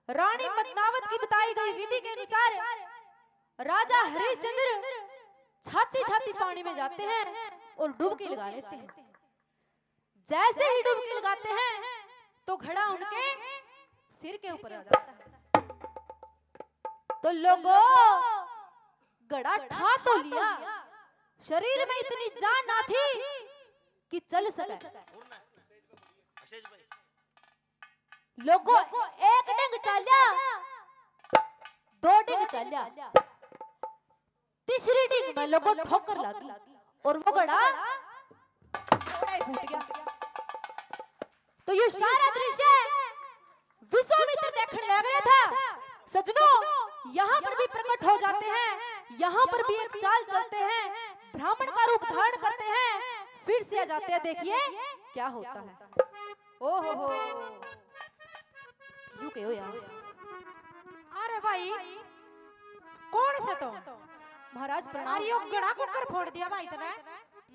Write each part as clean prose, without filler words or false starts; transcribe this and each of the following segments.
रानी पद्मावत की बताई गई विधि के अनुसार राजा हरिश्चंद्र छाती छाती पानी में जाते हैं और डुबकी लगा लेते हैं। जैसे ही डुबकी लगाते हैं तो घड़ा उनके सिर के ऊपर आ जाता है। तो लोगों, घड़ा ठा तो लिया, शरीर में इतनी जान ना थी कि चल सके। लोगों, एक डिंग चलिया, दो डिंग चलिया, तीसरी डिंग में लोगों ठोकर लगी और वो घड़ा थोड़ा ही फूट गया। तो ये सारा दृश्य विश्वामित्र देखने लग रहे था। सजनों, यहाँ पर भी प्रकट हो जाते हैं, यहाँ पर भी एक चाल चलते हैं, ब्राह्मण का रूप धारण करते हैं, फिर से आ जाते हैं। देखिए क्या होता है। ओहो हो, यूं क्यों यार? अरे भाई, कौन से तो? महाराज प्रणाम। अरे यो गड़ा कुकर फोड़ दिया भाई तने।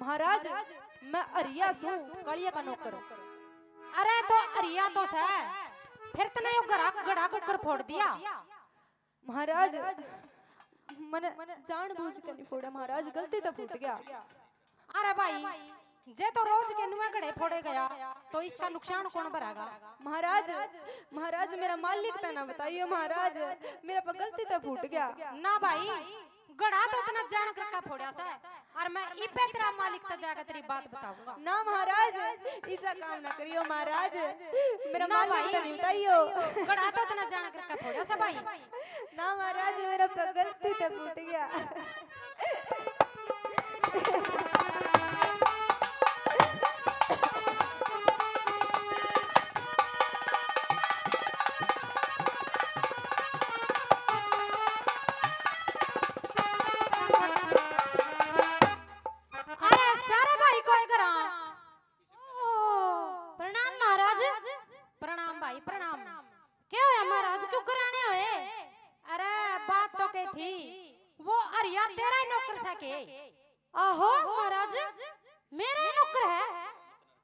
महाराज, मैं अरिया सू, कलिया का नौकर। अरे तो अरिया तो से, फिर तने यो गड़ा कुकर फोड़ दिया। महाराज, मैंने जानबूझ कर नहीं फोड़ा महाराज, गलती तो फूट गया। अरे भाई, जे तो रोज के नुए गड़े फोड़े गया तो इसका नुकसान कौन भरेगा? महाराज, महाराज मेरा मालिक था ना, बताइए महाराज, मेरा पर गलती तो फूट गया। ना भाई, गड़ा तो इतना जान कर फोड़ा सा, और मैं इपे तेरा मालिक तो जाकर तेरी बात बताऊंगा। ना महाराज, ऐसा काम ना करियो महाराज, मेरा ना मालिक भाई, तो नहीं, बताइयो। गड़ा तो इतना जान कर फोड़ा सा भाई। ना महाराज, मेरा पर गलती तो फूट गया। आहो महाराज, मेरा ही नौकर है,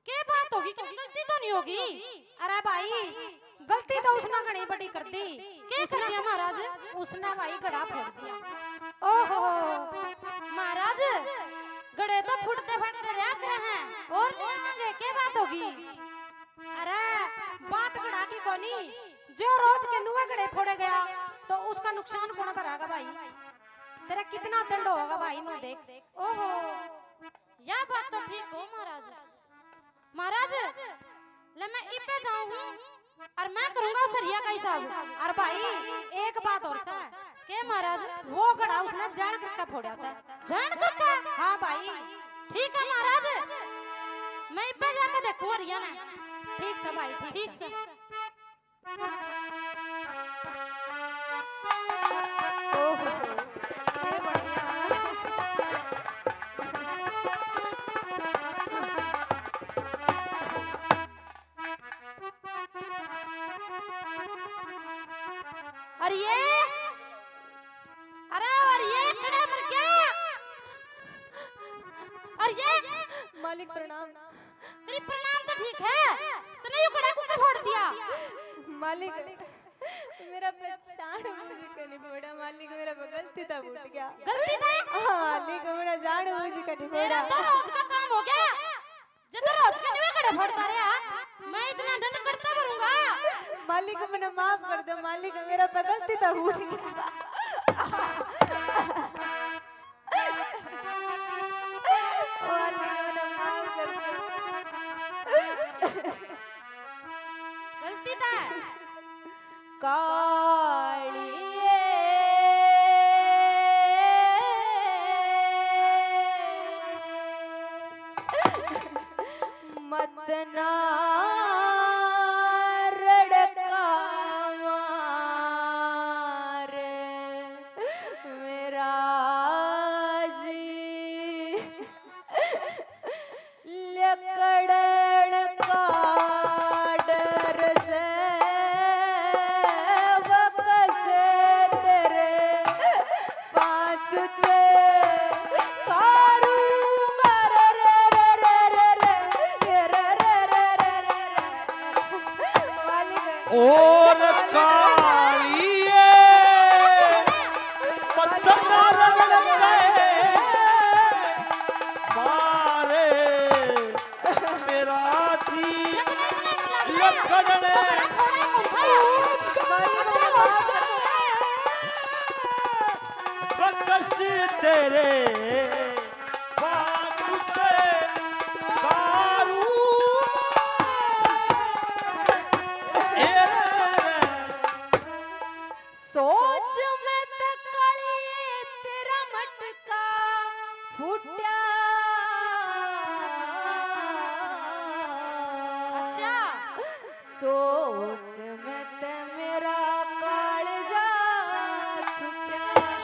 क्या बात होगी? क्या गलती तो नहीं होगी? अरे भाई, गलती तो उसने घनी बड़ी कर दी। क्या कर दिया महाराज? उसने भाई गड़ा फोड़ दिया। ओहो महाराज, गड़े तो फुटते फटते रह रहे हैं और लेंगे, क्या बात होगी? अरे बात गड़ा की कोनी, जो रोज के नुए गड़े फोड़े गया तो उसका नुकसान कौन भरेगा भाई? तेरा कितना दंड होगा भाई नो देख। ओहो, यह बात तो ठीक हो महाराज। महाराज, ले मैं इपे जाऊं और मैं करूंगा सरिया का हिसाब। और भाई एक बात और सा, के महाराज? वो गड़ा उसने जान करके फोड़ा सा। जान करके? हाँ भाई। ठीक है महाराज, मैं इपे जाके देखूं हरिया ने। ठीक से भाई, ठीक से। ओहो, ये बढ़िया। खड़े मर गया। मालिक प्रणाम। तेरी प्रणाम तो ठीक है, तूने यूं खड़ा कुकर फोड़ दिया। मालिक, मेरा पहचान मुझे करनी पड़ा। मालिक, मेरा गलती था, फूट गया। गलती था? मालिक, मेरा जान मुझे करनी तेरा पड़ा। तो रोज का काम हो गया, जब तो रोज के न्यू खड़े फोड़ता रहा, मैं इतना दंड करता भरूंगा। मालिक, मैंने माफ कर दो। मालिक, मेरा गलती था, फूट गया। मालिक, मैंने माफ कर दो। गलती था। कालिए मत ना रड़का मार मेरा जी लकड़न का डर से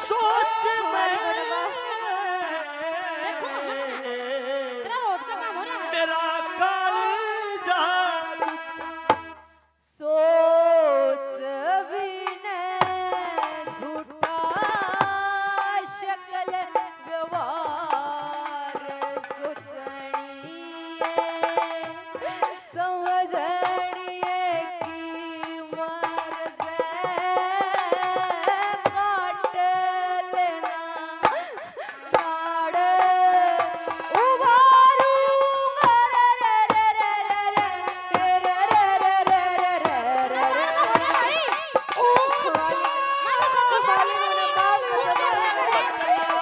सोच में देखो ना मत ना, तेरा रोज का काम हो रहा है। मेरा कालजा सोच भी न झूठा शकल व्यवहार सोचणिए समझणिए की मर से काट लेना नाड़ उबारूंगा रे रे रे रे रे रे रे रे रे रे रे रे रे रे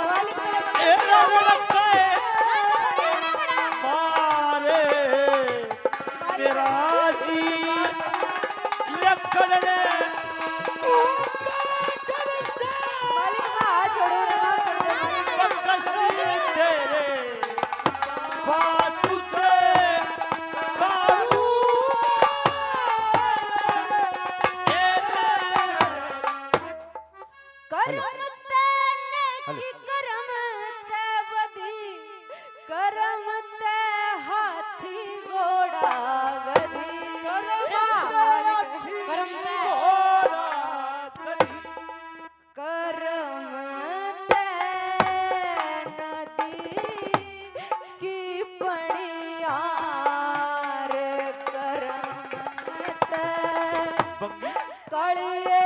मालिक एरा रखे मारे तेरा जी लकड़ने बकसी तेरे बाजू से कारू करम तेने की करम ते बदी करम ते हाथी घोड़ा गदी करम से करम ते नदी की पणियार करम ते कलिए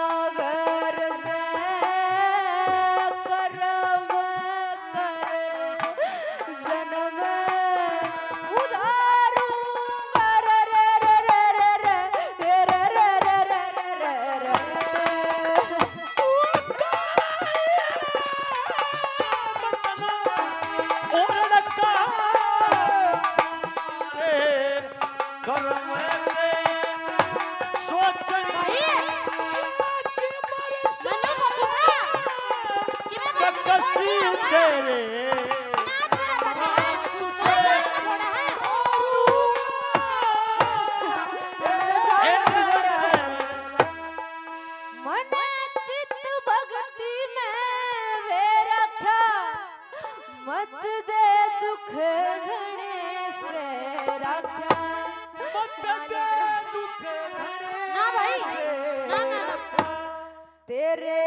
कागर से करम कर जन्म सुधारूंगा रे रे रे रे रे रे रे रे रे रे रे रे और लका करम ते सोचनी मैंने सोचा था कि मैं बकसी तेरे नाच मेरा पता है, नाच का फोड़ा है। मन चित भक्ति में वे रखा मत दे दुख घने से रखा ना भाई, ना ना ना। तेरे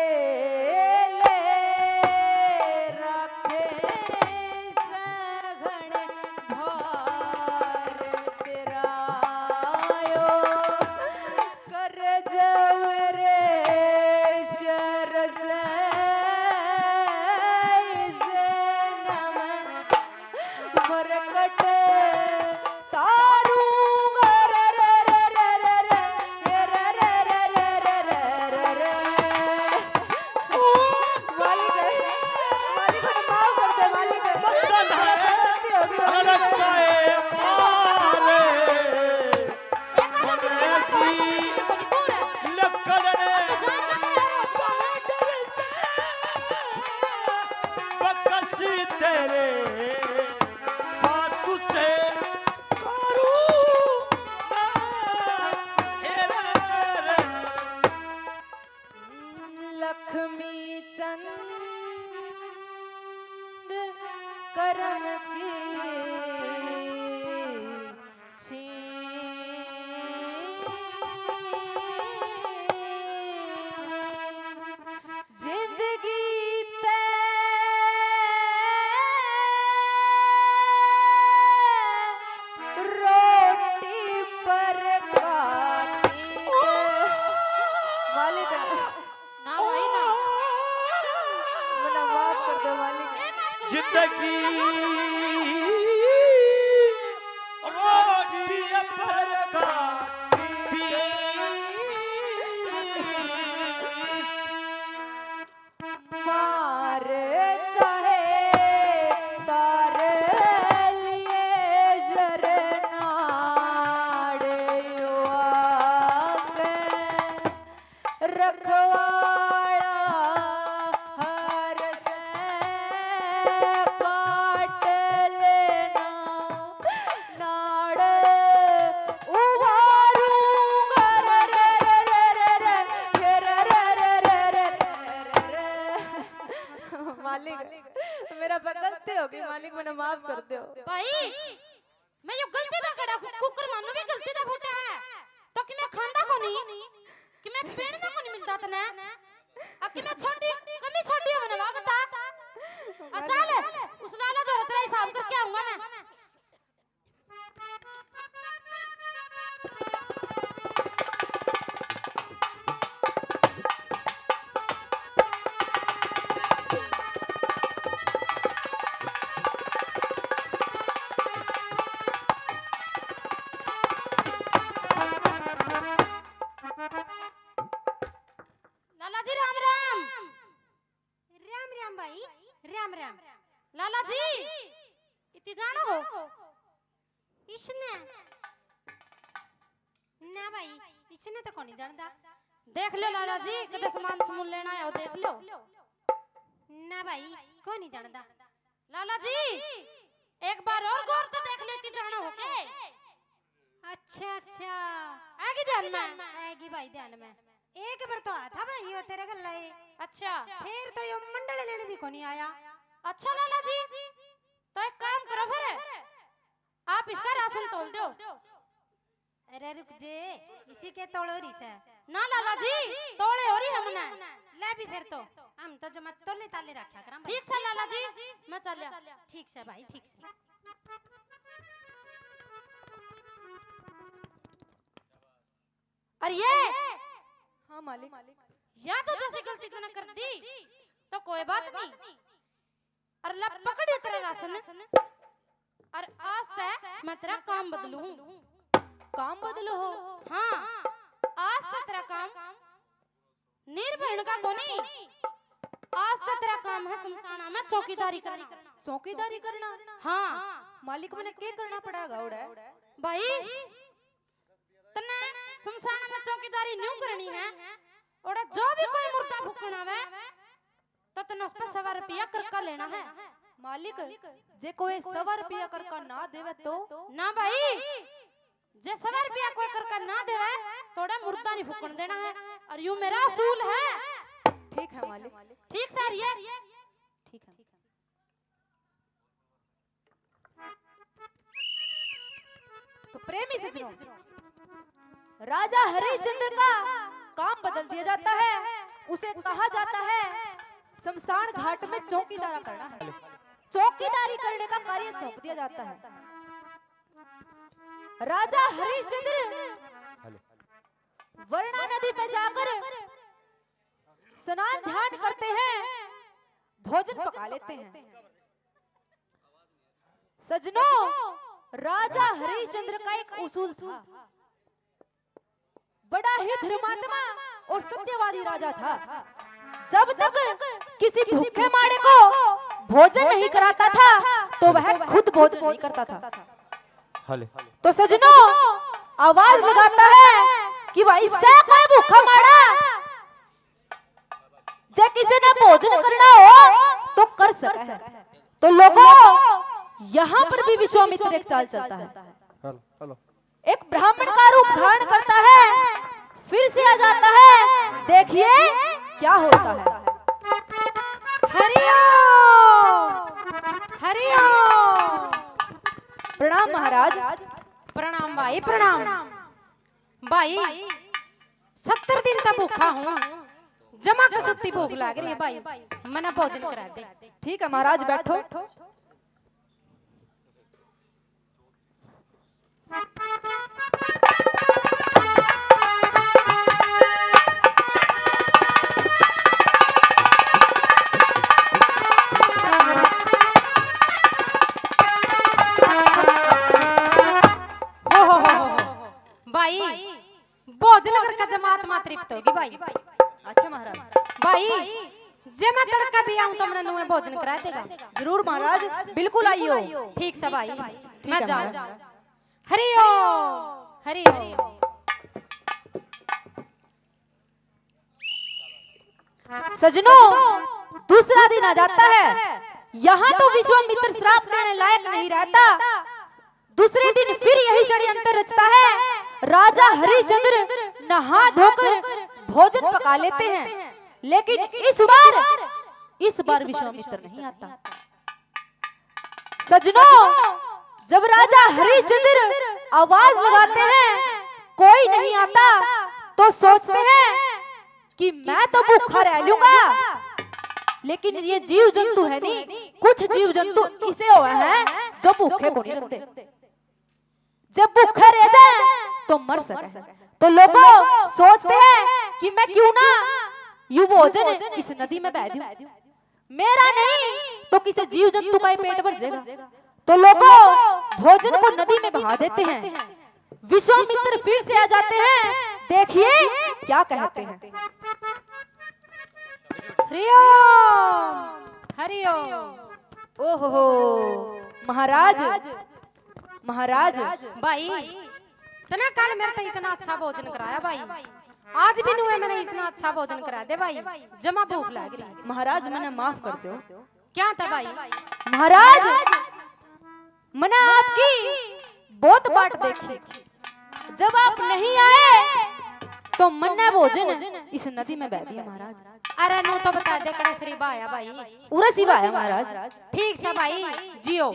ले रखे सघन भार तेरा यो कर जवरे शर से नम मरकट तारूंगा रे रे रे रे रे रे रे रे रे रे रे रे रे रे मालिक मालिक ने माफ कर दे मालिक गलती होगी मालिक लक्ष्मी चंद करम की जिंदगी ते रोटी पर काटी मालिक ना भाई ना। मना माफ कर दो मालिक जिंदगी रोटी पर काटी मार चाहे तार लिए जरनाड़ युवा रखवाड़ा हर से काट लेना नाड़ उबारूंगा रे रे रे रे रे रे रे रे रे रे रे मने माफ कर दो भाई मैं यो गलती दा कड़ा कुकर मानो भी गलती दा फुटा है तो कि मैं खांदा को नहीं कि मैं पेड़ना को नहीं मिलता तने आ कि मैं छोटी कमी छोटी है मैंने बता आ चल उस लाला दो तेरा हिसाब करके आऊंगा मैं लाला जी राम राम राम राम भाई राम राम लाला जी इतनी जाना हो इसने ना भाई इसने तो कोनी जानदा देख ले लाला जी कदे सामान समून लेना है वो देख लो ना भाई कोनी जानदा लाला जी एक बार और गौर से देख लेती जाना हो के अच्छा अच्छा आगे ध्यान में आएगी भाई ध्यान में एक बार तो आया था भाई यो तेरे घर लाए अच्छा फिर तो यो मंडल लेने भी कोनी आया अच्छा लाला जी तो एक काम करो फिर आप इसका राशन तोल दो अरे रुक जे इसी के तोड़ो रिस है ना लाला जी तोड़े हो रही हमने ले भी फिर तो हम तो जमा तोले ताले रखा करम ठीक से लाला जी मैं चलिया ठीक से भाई ठीक से अरे ये हाँ मालिक या तो जैसे गलती तूने कर दी तो कोई बात नहीं और लब पकड़ी तेरा राशन और आज तक मैं तेरा काम बदलूं काम बदलो हो हाँ आज तक तेरा काम निर्भय का कोनी आज तक तेरा काम है शमशाना में चौकीदारी करना चौकीदारी करना हाँ मालिक मैंने क्या करना पड़ेगा उड़ा भाई तने शमशाना में चौकीदारी न्यू करनी है और जो भी कोई मुर्दा फूकना है तो तने उस पे 100 रुपया करका लेना है मालिक जे कोई 100 रुपया करका ना देवे तो ना भाई जे 100 रुपया कोई करका ना देवे थोड़ा मुर्दा नहीं फूकन देना है और यूं मेरा असूल है ठीक है मालिक ठीक सर ये ठीक है तो प्रेमी सजनों राजा हरिश्चंद्र का काम बदल दिया जाता है उसे कहा जाता है शमशान घाट में चौकीदारा करना है चौकीदारी करने का कार्य सौंप दिया जाता है राजा हरिश्चंद्र वर्णा नदी पे जाकर स्नान ध्यान करते हैं भोजन पका लेते हैं सजनों राजा हरिश्चंद्र का एक उसूल था बड़ा ही धर्मात्मा और सत्यवादी राजा था जब तक किसी भूखे मारे को भोजन नहीं कराता था तो वह खुद भोजन नहीं करता था तो सजनों आवाज लगाता है कि भाई से कोई भूखा मारा जे किसी ने भोजन करना हो तो कर सकता है तो लोगों यहाँ पर भी विश्वामित्र एक चाल चलता है एक ब्राह्मण का रूप धारण करता है फिर से आ जाता है देखिए क्या होता है हरिओम प्रणाम महाराज प्रणाम भाई प्रणाम भाई 70 दिन तक भूखा हूँ जमा कसुत्ती भूख लग रही है भाई मना भोजन करा दे ठीक है महाराज बैठो भाई भोजन करके जमात मा तृप्त होगी भाई अच्छा महाराज भाई जे मैं तड़का भी आऊं तो मैंने नुए भोजन करा देगा जरूर महाराज बिल्कुल आइयो ठीक से भाई ठीक मैं है जा महाराज। हरिओम सजनों दूसरा दिन आ जाता है यहाँ तो विश्वामित्र श्राप देने लायक नहीं रहता दूसरे दिन फिर यही षड्यंत्र रचता है राजा हरिश्चंद्र नहा धोकर भोजन पका लेते हैं लेकिन इस बार विश्वामित्र नहीं आता सजनों, जब राजा हरिश्चंद्र आवाज लगाते हैं कोई नहीं आता, तो सोचते हैं कि मैं तो भूखा रह लूंगा, लेकिन ये जीव जंतु है नहीं, कुछ जीव जंतु इसे हुए हैं जो भूखे को नहीं रहते। जब भूखे रह जाए तो मर सके, तो लोगों सोचते हैं कि मैं क्यों ना यू भोजन इस नदी में बह दूं, मेरा नहीं तो किसी जीव जंतु का ही पेट भर जाएगा। तो लोगों भोजन को नदी में बहा देते हैं। विश्वामित्र फिर से आ जाते हैं, देखिए क्या कहते हैं। हरिओम हरिओम। ओहो महाराज, महाराज भाई इतना कल मेरे तो इतना अच्छा भोजन कराया भाई, आज भी नुए मैंने इतना अच्छा भोजन करा दे भाई, जमा भूख लग रही। महाराज मैंने माफ कर दो। क्या था भाई? महाराज मैंने आपकी बहुत बाट देखी, जब आप नहीं आए तो मैंने भोजन इस नदी में बह दिया महाराज। अरे नो तो बता दे कड़े श्री भाया भाई, पूरा सिवा है महाराज। ठीक से भाई जियो।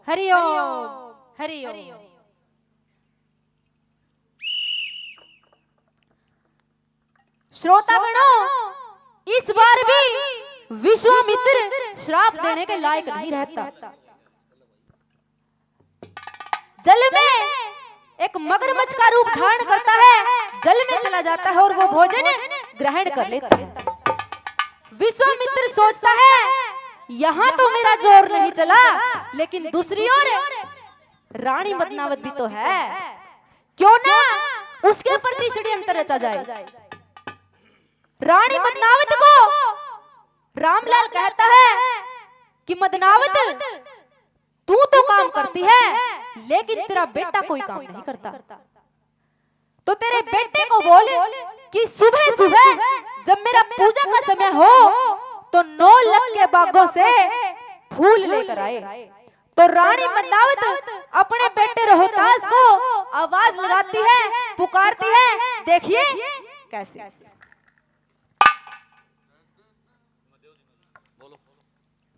हरिओम हरिओम। श्रोतागणों, इस बार भी विश्वामित्र श्राप देने के लायक नहीं रहता। जल में एक मगरमच्छ का रूप धारण करता है, जल में चला जाता है और वो भोजन ग्रहण कर लेता है। विश्वामित्र सोचता है यहाँ तो मेरा जोर नहीं चला, लेकिन दूसरी ओर रानी पद्मावत भी तो है, क्यों ना उसके प्रति षड्यंत्र रचा जाए। रानी मदनावत को रामलाल कहता है कि मदनावत तू तो काम करती है, लेकिन तेरा बेटा कोई काम नहीं करता, तो तेरे बेटे को बोल कि सुबह सुबह जब मेरा पूजा का समय हो तो 9 लाख के बागों से फूल लेकर आए। तो रानी मदनावत अपने बेटे रोहतास को आवाज लगाती है, पुकारती है, देखिए कैसे।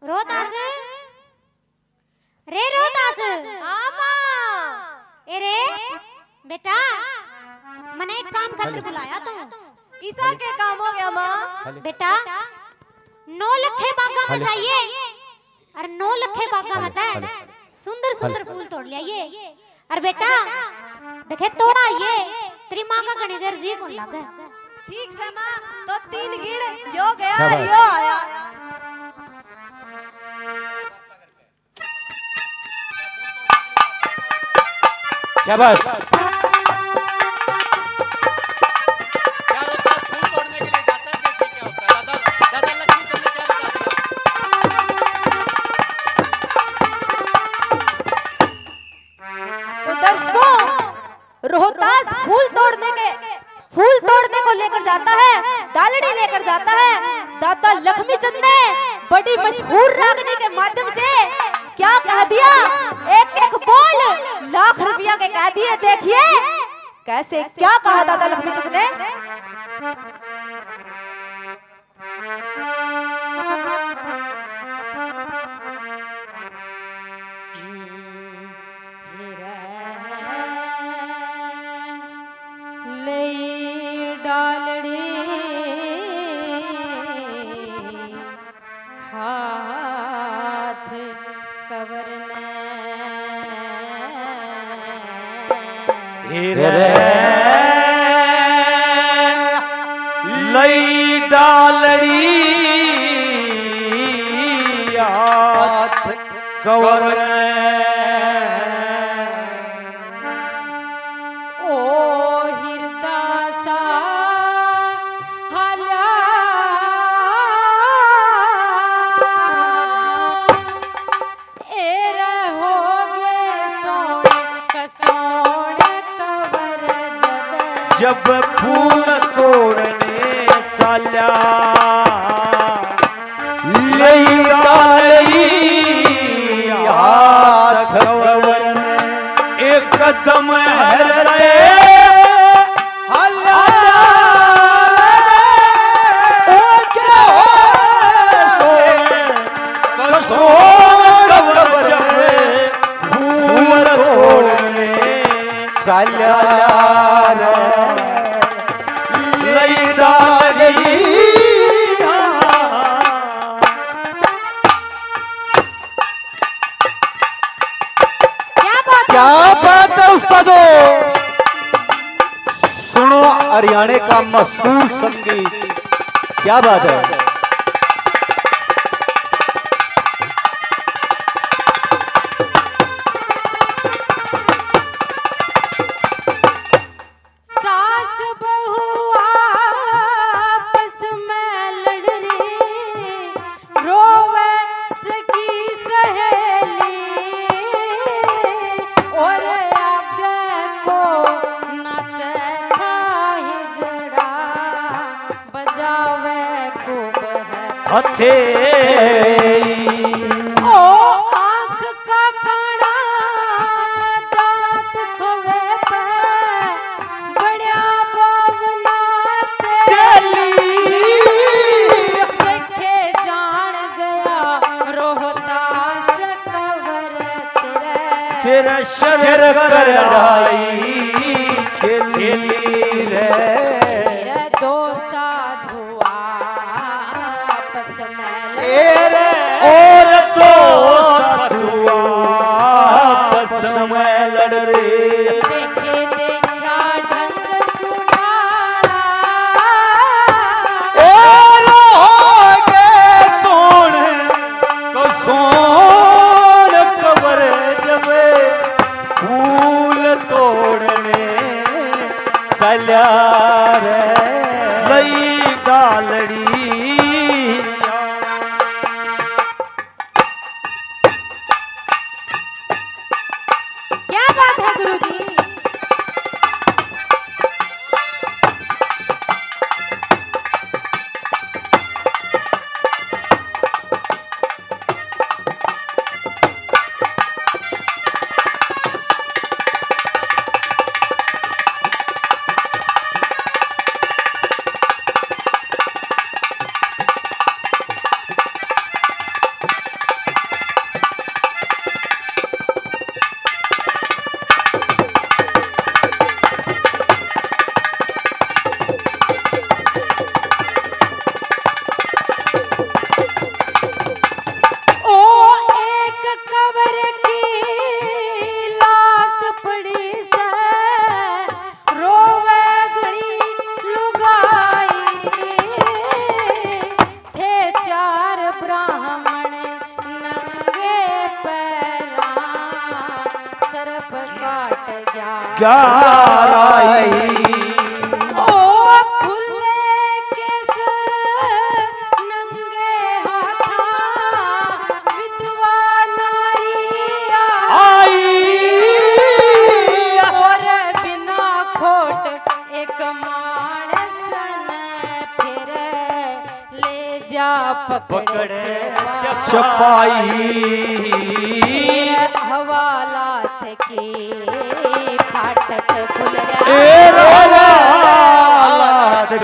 रोहतास रे, रोहतास आमा ए रे बेटा, मैंने एक काम खातिर बुलाया तो ईसा के काम हो गया माँ। बेटा 9 लखे बागा में जाइए और 9 लखे बागा में सुंदर सुंदर फूल तोड़ लिया। और बेटा देखे तोड़ा ये तेरी माँ का घनी देर जी कौन लगा। ठीक से माँ, तो 3 गिड़ यो गया यो आया। क्या बात? क्या होता है? फूल तोड़ने के लिए जाता है, देखिए क्या होता है। दादा लक्ष्मीचंद ने क्या बता दिया? तो दर्शकों, रोहतास फूल तोड़ने को लेकर जाता है, डालड़ी लेकर जाता है। दादा लक्ष्मीचंद ने बड़ी मशहूर रागनी के माध्यम से क्या कह दिया, एक एक बोल लाख रुपया के कह दिए। देखिए कैसे, क्या कहा दादा लक्ष्मीचंद ने। डालड़ी हाथ कवरने लई डालड़ी हाथ कवर जब फूल तोड़ने चला लई डालड़ी हाथ कवर एक कदम हरते हला कसो कसो हरियाणा का मशहूर संगीत। क्या बात है। सास बहू आपस में लड़ रही, रोवे सखी सहेली, और आगे को नाचे था हिजड़ा, बजावे खूब है हथेली। ओ आँख का काना, दांत खोवे पे, बड़ा बावना तेली, देखे जान गया रोहतास कवर तेरे, तेरा शर कराई खेली रे। तेरे दो साधु आपस में तेरे और दो साधु आपस में लड़ रहे। देखे देखा ढंग कुड़ाड़ा, और हो गए सोन को सोन कबर जब फूल तोड़ने चला रे। लई डालड़ी क्या बात है गुरुजी। ग्याराई। ओ खुले केस नंगे हाथा, विधवा नारी आई, और बिना खोट एक मानस ने फिर ले जा पकड़े छपाई। हवालात की फाटक खुल ए रहा, रात के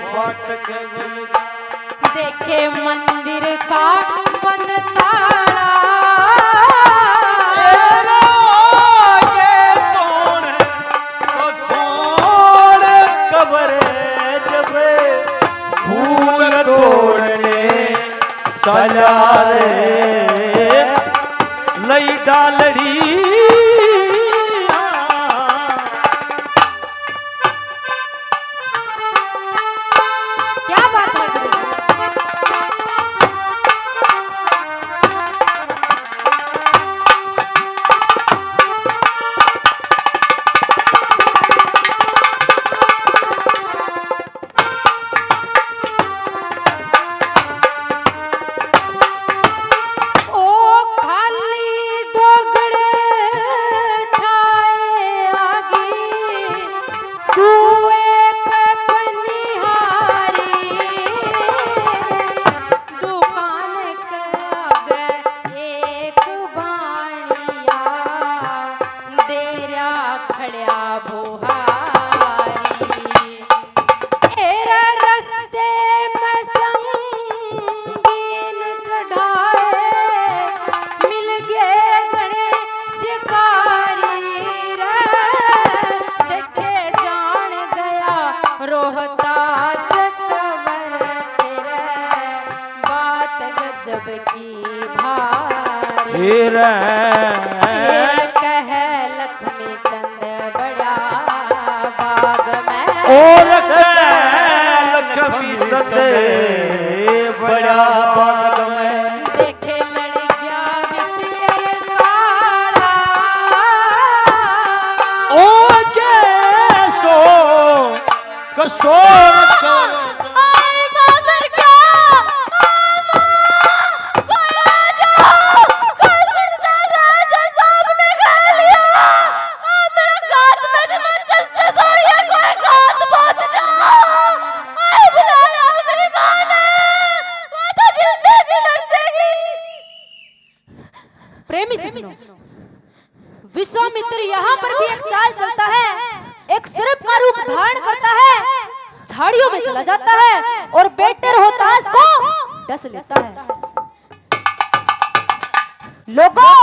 फाटक खुल गए। देखे मंदिर का बंद ताला, कबर जब फूल तोड़ने चला रे। लई डालड़ी क्या बात है गुरुजी। ओ खाली दोगड़े ठाए आगी, कुएं पे पनिहारी, दुकान के आगे एक बाणिया, देरा खड़िया बुहारी, एरा रस्ते में संगीन चढ़ाए, मिल गए गणे शिकारी रे, देखे जान गया रोहतास कवर तेरे, बात गजब की भारी, रे। कह लक्ष्मी चंद बड़ा संगे बड़ा बाग में देखे लड़ गया विसियर काला ओ के सो कसोर प्रेमी से सुनो, विश्वामित्र यहाँ पर भी एक चाल चलता है, एक सर्प का रूप धारण करता है, झाड़ियों में चला जाता है और बेटे रोहतास को डस लेता है। लोगों,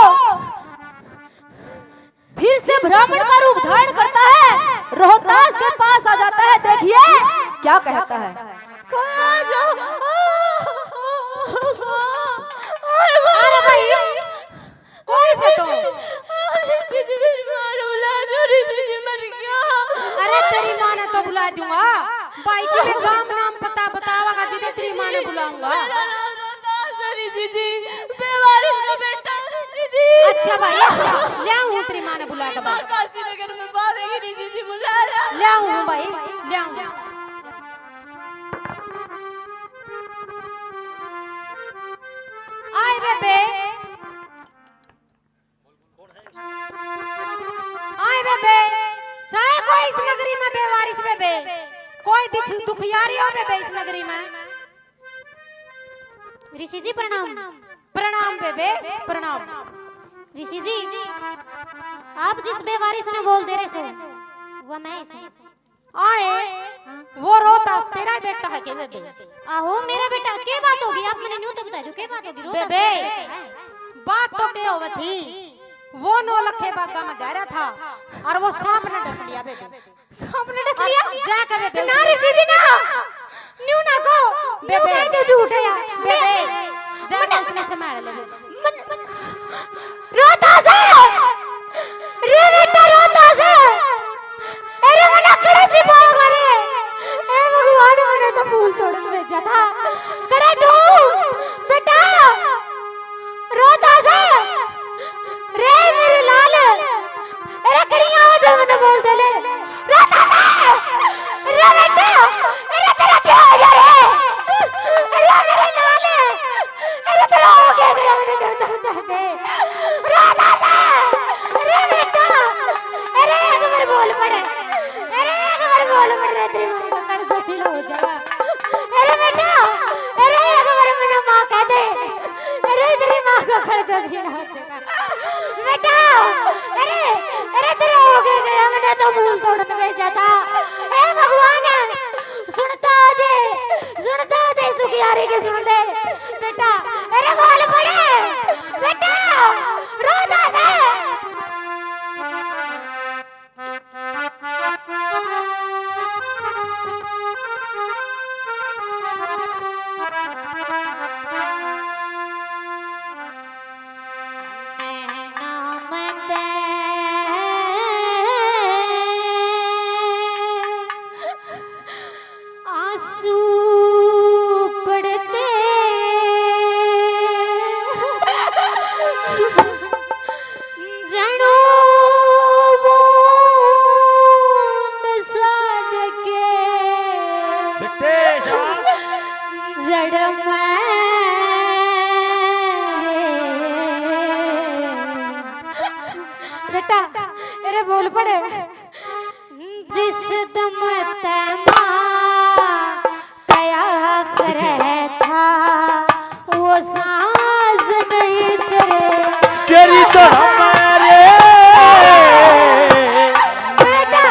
फिर से ब्राह्मण का रूप धारण करता है, रोहतास के पास आ जाता है। देखिए क्या कहता है। अरे भाई कौन से तो अरे तेरी माँ ने तो बुला दूंगा भाई तुझे गांव नाम पता बतावागा जिधर तेरी माँ ने बुलाऊंगा। अच्छा भाई अच्छा ले आऊं तेरी माँ ने बुला के ले आऊं भाई ले आऊं। आए बेबे आए बेबे साए कोई इस नगरी में बेवारिस बेबे कोई दुखियारी हो बेबे इस नगरी में। ऋषि जी प्रणाम। प्रणाम बेबे प्रणाम। ऋषि जी आप जिस बेवारिस ने बोल दे रहे से वो मैं आए वो रोहतास तेरा बेटा है के बेबे? आहो मेरा बेटा के बात होगी आप मैंने न्यू तो बता दो के बात होगी रोहतास बेबे बात तो के होवे थी वो 9 लखे बागा में जा रहा था और वो सांप ने डस लिया बेबे। सांप ने डस लिया जा कर बेबे ना ऋषि जी ना न्यू ना को बेबे तो झूठ है यार बेबे जा कर उसने संभाल ले रोहतास रे बेटा रोहतास अरे मना खड़े से भाग रे ए भगवान मैंने तो फूल तोड़ने भेजा था खड़ा तू बेटा रोहतास रे मेरे लाल अरे कड़ियां आवाज में बोल दे ले रोहतास रे बेटा अरे तेरा क्या हो गया रे अरे मेरे लाल अरे तेरा हो गया मैंने दे रोहतास रे बेटा अरे एक बार बोल पड़े अरे एक बार बोल पड़े तेरी मां का कल जसील हो जाएगा अरे बेटा अरे एक बार मैंने मां कह दे अरे तेरी मां का कल जसील हो जाएगा बेटा अरे अरे तेरा हो गया मैंने तो फूल तोड़ने भेजा था हे भगवान सुनता जे सुखियारी के सुन दे बेटा अरे बोल पड़े बेटा रोहतास बेटा अरे बोल पड़े जिस दम तैमा कया करे था वो सांस नहीं तेरी तो हमारे बेटा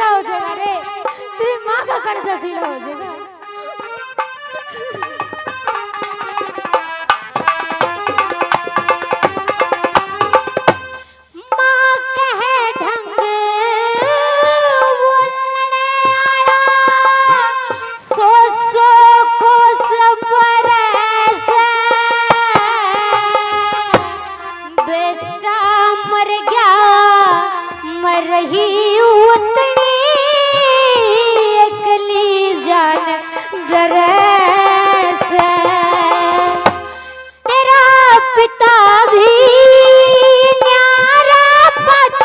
सीला हो जाएगा रे, तेरी माँ का कर्जा सीला हो जाएगा। माँ कहे ढंग बोलने आया, सो सो को सबर से बेटा मर गया, मर रही उतनी अकली जान डर से। तेरा पिता भी न्यारा पत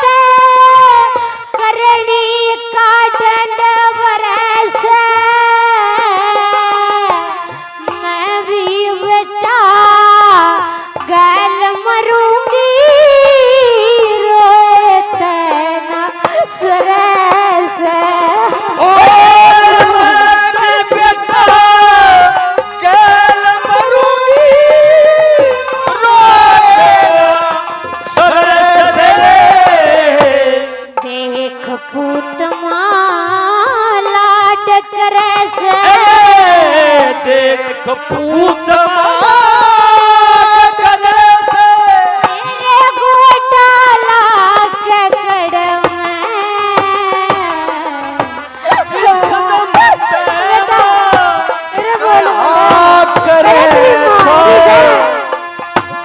करनी का डंड बरस। मैं भी बेटा गैल मरूंगी, रोए तेना सरस। देख पूत माँ लाड करे से, देख पूत तेरे गोटा लाग कड़ में। अरे बोलो करे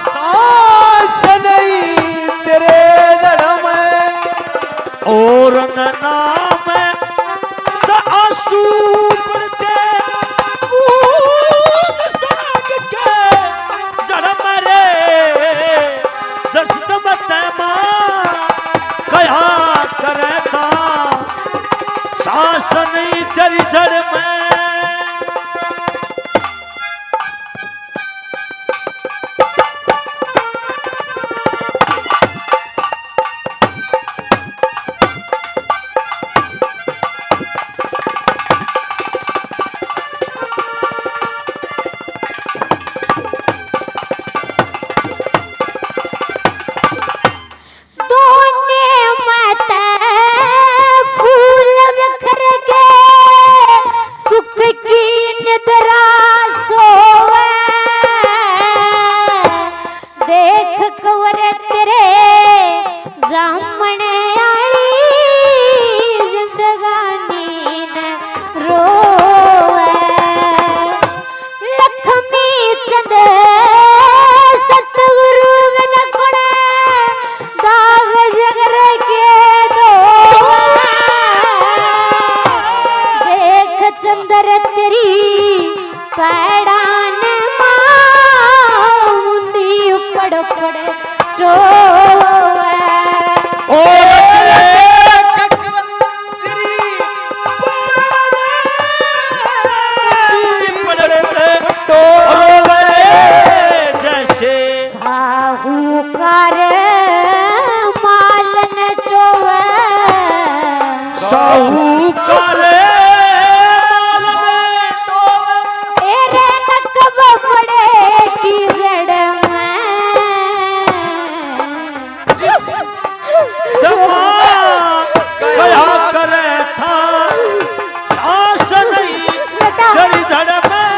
सांस नहीं तेरे धड़म और नाम तो आंसू पड़ते बूंद साग के जड़ मरे दस्त मत मां कहा करे था सांस नहीं तेरी धड़ में। दोने मत फूल बिखर के सुख की निद्रा सोवे। देख कवर तेरे जामने आली जिंदगानी न रोवे। लक्ष्मी चंद सतगुरु न कोणे दाग जगर के दो। देख चंदर तेरी पैड़ान मां मुंदी पड़ पड़ टोवे। साहूकार माल न टोवे। साहूकार तेरे नकब पड़े की जड़ में। कया करे था सांस नहीं तेरी धड़ में।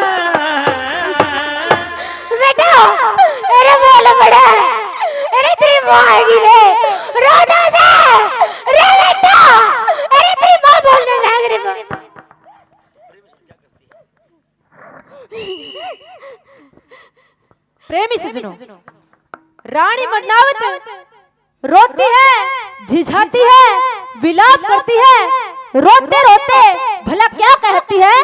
बेटा अरे बोल बड़ा, अरे तेरी माँ आएगी रे, रोजा से रे बेटा, अरे तेरी माँ बोलने लग रही। प्रेमी से सुनो, रानी मदनावत रोती है, झिझाती है, विलाप करती है, रोते रोते भला क्या कहती है?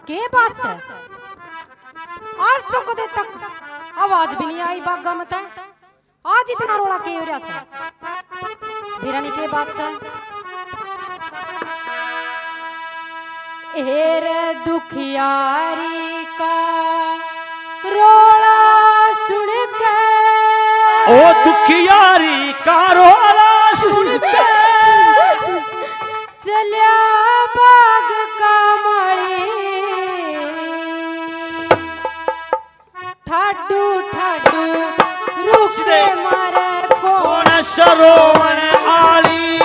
के बात से आज तो कदे तक आवाज भी नहीं आई बागा मत आज इतना रोड़ा के हो रहा से बिरानी के बात से एर दुखियारी का रोड़ा सुन के ओ दुखियारी का रोड़ा सुन के चलिया बाग का माली ठाडू ठाडू रोवण आली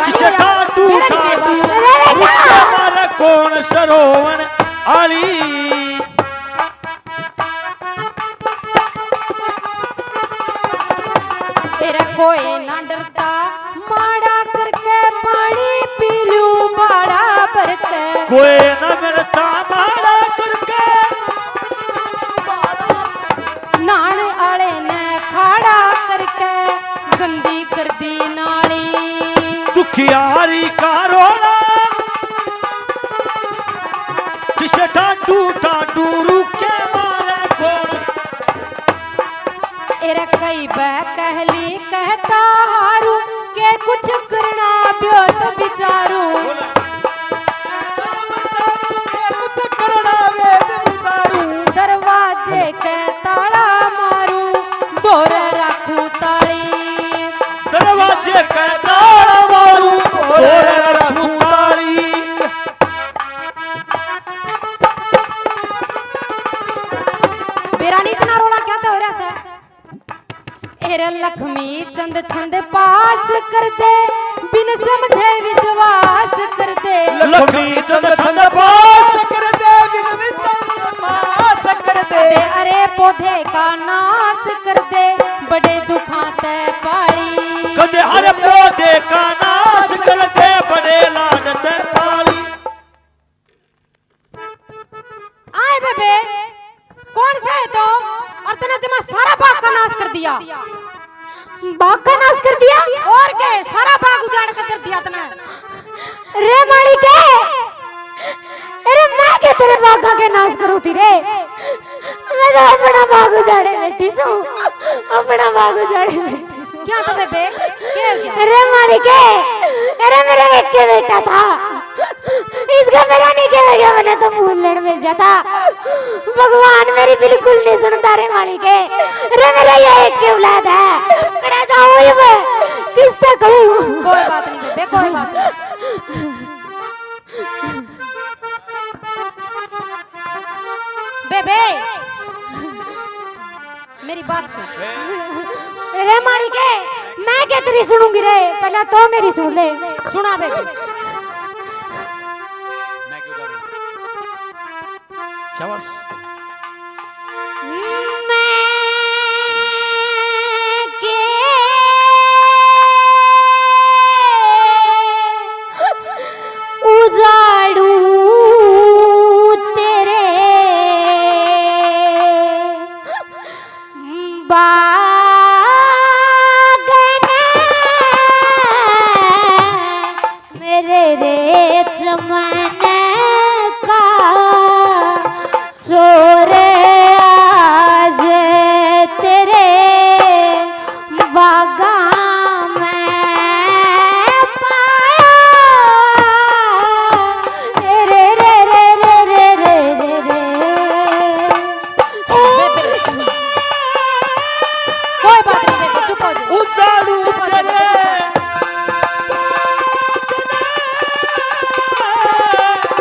किसे ठाडू ठाडू मारे कौन सरोवण आली तेरा कोई ना डरता माड़ा करके पानी पी लूं बाड़ा भर के कोई न मिलता माड़ा करके नान आले ने खाड़ा करके गंदी कर दी नाली दुखियारी का रोला किसे ठाडू ठाडू रुके मारे कौन एरा कई बह कहली कहता हारू के कुछ करना पियो तो बिचारू दरवाजे के ताला मारू दोर रखूं ताली दरवाजे का ताला मारू और रखूं ताली बेरानी इतना रोना क्या था हो रहा सा एरे लक्ष्मी चंद छंद पास कर दे बिन समझे विश्वास कर दे लक्ष्मी चंद छंद पास कर दे बिन विश्वास कर दे अरे पौधे का नाश कर दे बड़े दुखाते पाली कदे हर पौधे का नाश कर दे बड़े लानत पाली आए बेबे कौन सा है तो और तूने जमा सारा बाग का नाश कर दिया बाग का नाश कर दिया और क्या सारा बाग उजाड़ कर दिया तूने रे मालिक अरे मैं क्या तेरे बाग का नाश करूं रे मैं तो अपना बाग उजाड़े बैठी हूं अपना बाग उजाड़े बैठी हूं क्या तो बेबे क्या हो गया अरे मालिक अरे मेरा एक के बेटा था इसका मेरा नहीं क्या गया मैंने तो फूल लेने भेजा था भगवान मेरी बिल्कुल नहीं सुनता रे मालिक अरे मेरा ये एक की औलाद है मैं जाऊं ये मैं किस तक कहूं कोई बात नहीं बेबे कोई बात नहीं बेबे मेरी बात सुन रे मालिक मैं क्या तेरी सुनूंगी रे पहले तो मेरी सुन ले सुना बेबे मैं क्यों करूं शाबाश उजाड़ू तेरे बागन मेरे रे चमन का चोर आज तेरे बागा कोई बात नहीं बेबे चुप हो जा उजाड़ू